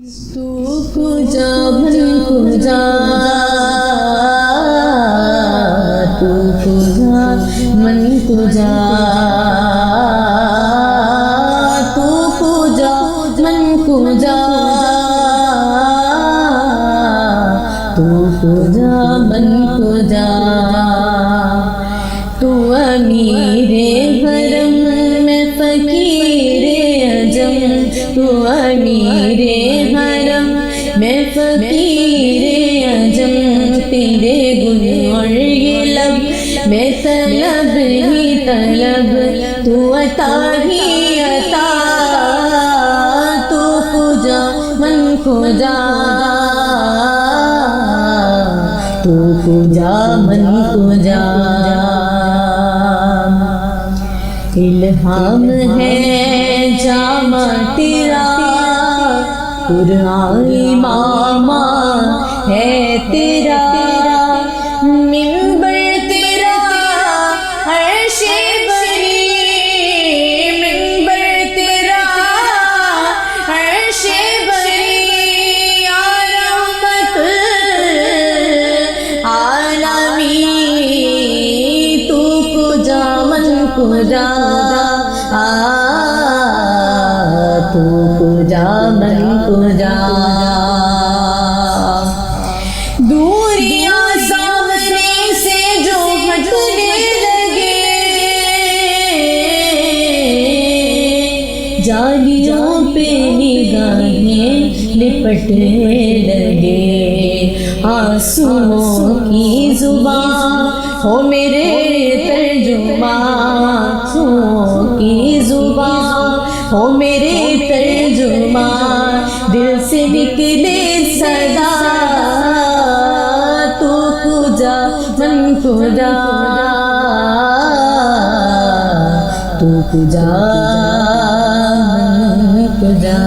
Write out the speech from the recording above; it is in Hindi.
तू कुजा मन कुजा, तू कुजा मन कुजा, तू कुजा मन कुजा, तू कुजा मन कुजा। तू अमीरे हरम में फकीरे अजम, तू अमीरे हरम मैं फकीरे अजम। तेरे गुण और ये लब मैं तलब ही तलब, तू अता ही अता। तू कुजा मन कुजा, तू कुजा मन कुजा। इल्हाम है जामा तेरा, कुरानी मामा है तेरा। मिंबर तेरा अर्शे बरी, मिंबर तेरा अर्शे बरी। या रहमतुल आलमीन, तू कुजा मन कुजा, तू कुजा मन कुजा। दूरियां सामने से जो हटने लगे, जालियों पे निगाहें लिपटने लगे। आंसुओं की जुबान हो मेरे तर्जुमा, आंसुओं की जुबान हो मेरे तर्जुमा। दिल से निकले सदा, तू कुजा मन कुजा, तू कुजा मन कुजा।